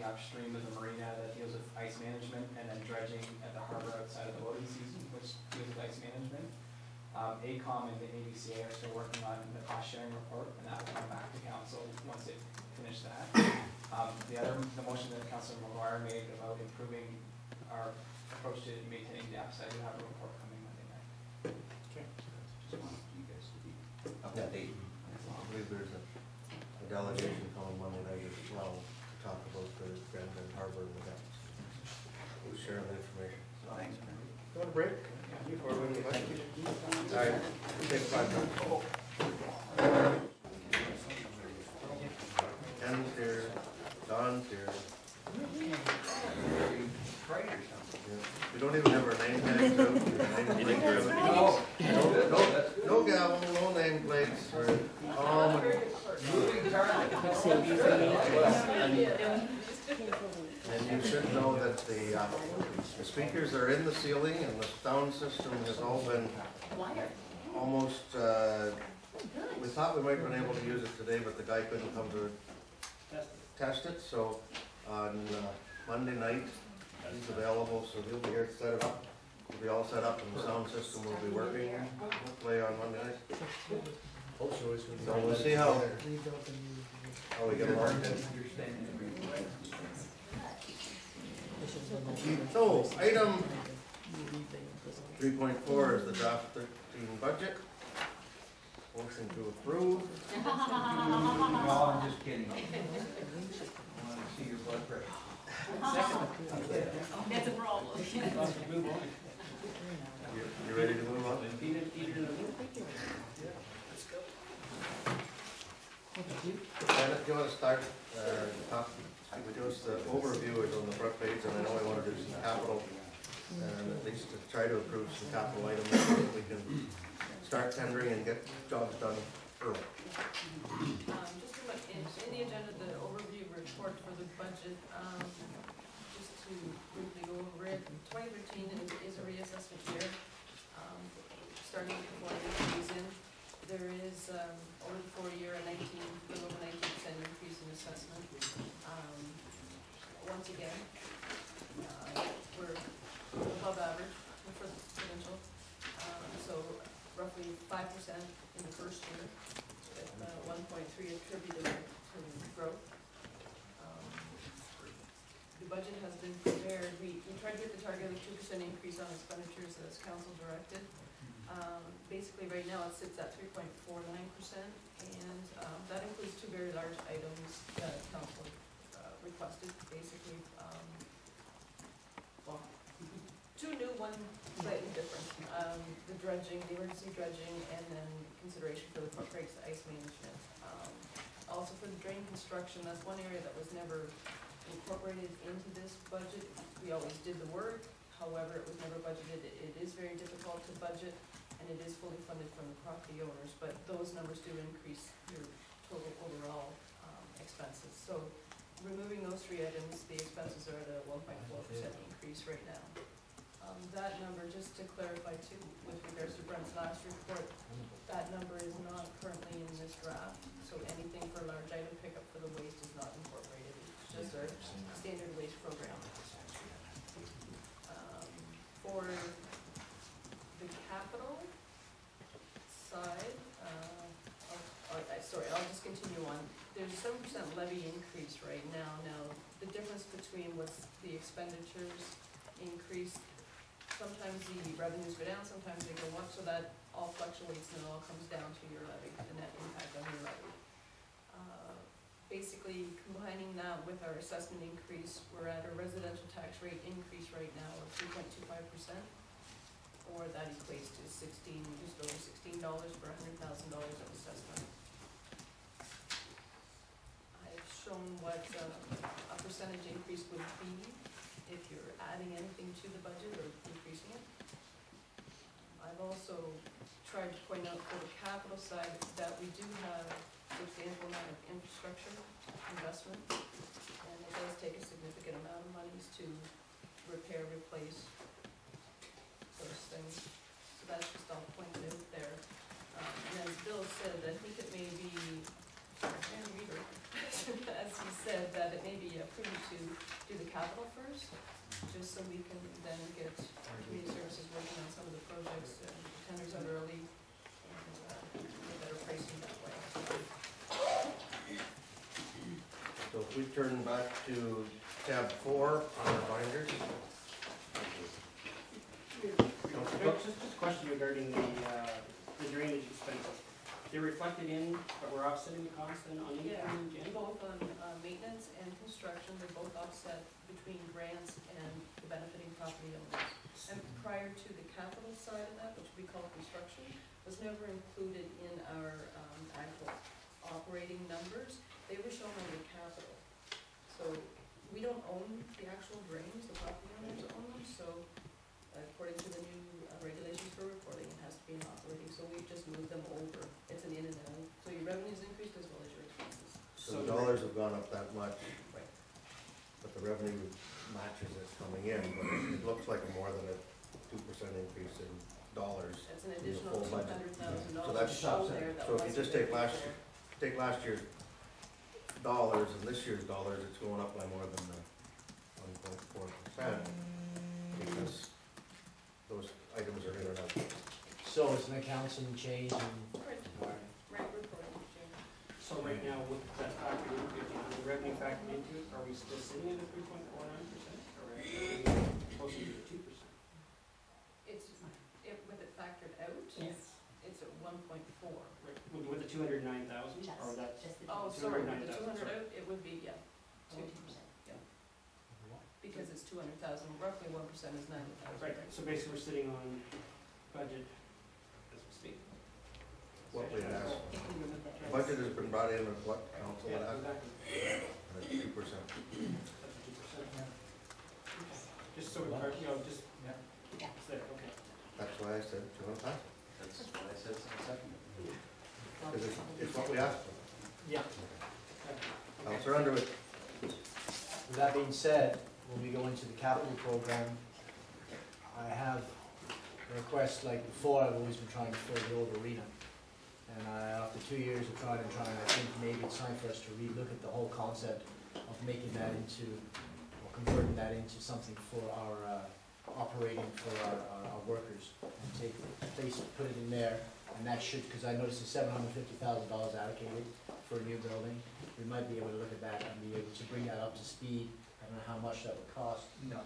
upstream of the marina that deals with ice management, and then dredging at the harbor outside of the loading season, which deals with ice management. ACOM and the ABCA are still working on the cost sharing report, and that will come back to council once they finish that. The motion that Councilor McGuire made about improving our approach to maintaining depths, I do have a report coming Monday night. Okay. Just want you guys to be up to date. I believe there's a delegation coming Monday night as well to talk about the Grand Bend Harbor and the depths. We'll share the information. Thanks, Go on a break. Before we move on. All right, we'll take 5 minutes. Ken's here, Don's here. We don't even have our name tags out. No gavel, no name plates. And you should know that the speakers are in the ceiling and the sound system has all been almost, we thought we might have been able to use it today, but the guy couldn't come to test it. So on Monday night, he's available, so he'll be here to set it up. We'll be all set up and the sound system will be working. Hopefully on Monday night. So we'll see how we get along. So item 3.4 is the draft 13 budget. Motion to approve. No, I'm just kidding. I want to see your blood pressure. That's a problem. You ready to move on? Janet, do you want to start? Give us the overview is on the front page, and I know I want to do some capital, and at least to try to approve some capital items so that we can start tendering and get jobs done early. Just in the agenda, the overview report for the budget, just to briefly go over it. 2013 is a reassessment year, starting before the years in. There is, over the 4-year, a little over 19% increase in assessment. Once again, we're above average for the provincial. So roughly 5% in the first year, with 1.3 attributed to growth. The budget has been prepared. We tried to get the target of 2% increase on expenditures as council directed. Basically right now it sits at 3.49%, and that includes 2 very large items that council requested. Basically, well, 2 new, 1 slightly different. The dredging, the emergency dredging, and then consideration for the pump breaks, ice management. Also for the drain construction, that's one area that was never incorporated into this budget. We always did the work, however, it was never budgeted. It is very difficult to budget, and it is fully funded from the property owners, but those numbers do increase your total overall expenses. So removing those 3 items, the expenses are at a 1.4% increase right now. That number, just to clarify too, with regards to Brent's last report, that number is not currently in this draft. So anything for large item pickup for the waste is not incorporated. It's just our standard waste program. For the capital side, I'll just continue on. There's a 7% levy increase right now. Now, the difference between what's the expenditures increase, sometimes the revenues go down, sometimes they go up, so that all fluctuates and it all comes down to your levy, the net impact on your levy. Basically, combining that with our assessment increase, we're at a residential tax rate increase right now of 3.25%, or that equates to just over $16 for $100,000 of assessment. I've shown what a percentage increase would be if you're adding anything to the budget or decreasing it. I've also tried to point out for the capital side that we do have substantial amount of infrastructure investment, and it does take a significant amount of monies to repair, replace those things. So that's just all pointed out there. And as Bill said, I think it may be, as he said, that it may be prudent to just so we can then get community services working on some of the projects, tenders out early, and get better pricing that way. So if we turn back to tab 4 on our binders. Just a question regarding the drainage expenses. They're reflected in, but we're offsetting the cost then on Yeah, income, Jen? both on maintenance and construction, they're both offset between grants and the benefiting property owners. And prior to the capital side of that, which we call construction, was never included in our actual operating numbers. They were shown under capital. So we don't own the actual drains, the property owners own them, so according to the new regulations for reporting, it has to be in operating, so we've just moved them over. It's an in and out, so your revenues increased as well as your expenses. So the dollars have gone up that much, Right. but the revenue matches it coming in, but it looks like a more than a 2% increase in dollars. That's an in the additional full budget. $200,000 So that's shown there that So if you wasn't just there take last year's dollars and this year's dollars, it's going up by more than the 1.4%, because those items are in and out. So it's an accounting change and, before. Right, reporting, Jim. So right now, with that factored into, the revenue factored into it, are we still sitting at a 3.49%? Or are we closer to 2%? With it factored out, Yes. it's at 1.4. With the 209,000, or that's? Oh, sorry, with the 209,000, 200 sorry. out, it would be, yeah, 2%, because it's 200,000, roughly 1% is 90,000. Right, so basically we're sitting on budget as we speak. What we asked. The budget has been brought in at what, council, Yeah, at exactly. 2%. That's the 2%. Just so we, just, Yeah. it's there, okay. That's why I said 200,000, That's what I said in a second. because it's what we asked for. Yeah. Councilor Underwood. with that being said, when we go into the capital program, I have a request, like before, I've always been trying to fill the old arena. And after 2 years of trying, I think maybe it's time for us to relook at the whole concept of making that into, or converting that into something for our, operating for our workers. And take, put it in there, and that should, because I noticed the $750,000 allocated for a new building. We might be able to look at that and be able to bring that up to speed. I don't know how much that would cost. No.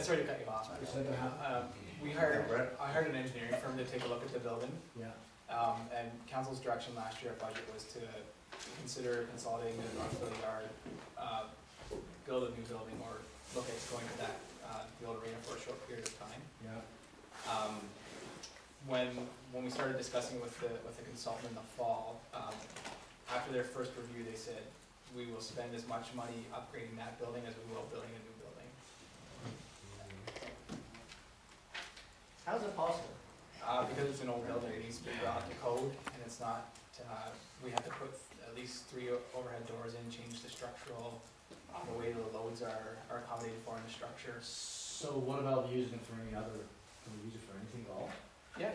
Sorry to cut you off. So, I hired an engineering firm to take a look at the building. yeah. And council's direction last year, budget was to consider consolidating the Northville Yard, build a new building, or look at going to that, the old arena for a short period of time. Yeah. When we started discussing with the consultant in the fall, after their first review, they said, we will spend as much money upgrading that building as we will building a new building. How's it possible? Because it's an old building, it needs to be brought up to code, and it's not, we have to put at least 3 overhead doors in, change the structural, the way the loads are accommodated for in the structure. So what about using it for any other, can we use it for anything at all? Yeah,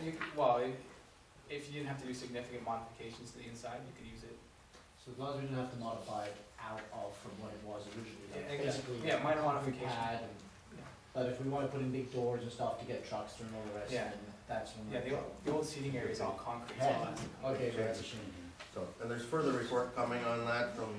if you didn't have to do significant modifications to the inside, you could use it. So as long as we didn't have to modify it out of from what it was originally, like Yeah, basically. yeah, minor concrete modification. pad and- But if we want to put in big doors and stuff to get trucks through and all the rest, Yeah. then that's when. Yeah, the old seating area is all concrete. so Yeah. that's- Okay, that's a shame. So, and there's further report coming on that from,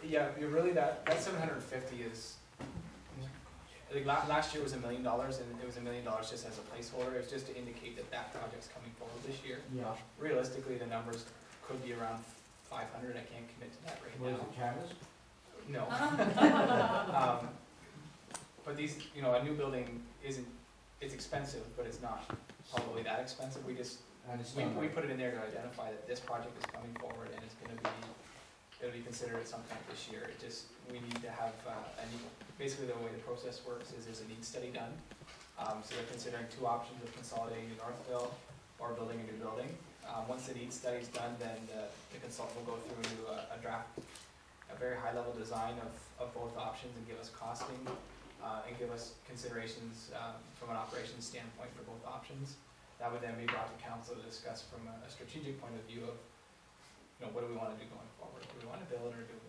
Yeah, you're really, that 750 is, I think last year was $1 million, and it was $1 million just as a placeholder. It was just to indicate that project's coming forward this year. Yeah. Realistically, the numbers could be around 500, I can't commit to that right What is now. it, cameras? No. But these, a new building it's expensive, but it's not probably that expensive. We put it in there to identify that this project is coming forward and it'll be considered at some point this year. We need to have, basically the way the process works is there's a needs study done. So they're considering 2 options of consolidating to Northville or building a new building. Once the needs study's done, then the consultant will go through and do a draft, a very high level design of both options and give us costing, and give us considerations from an operations standpoint for both options. That would then be brought to council to discuss from a strategic point of view of, what do we want to do going forward? Do we want to build or do we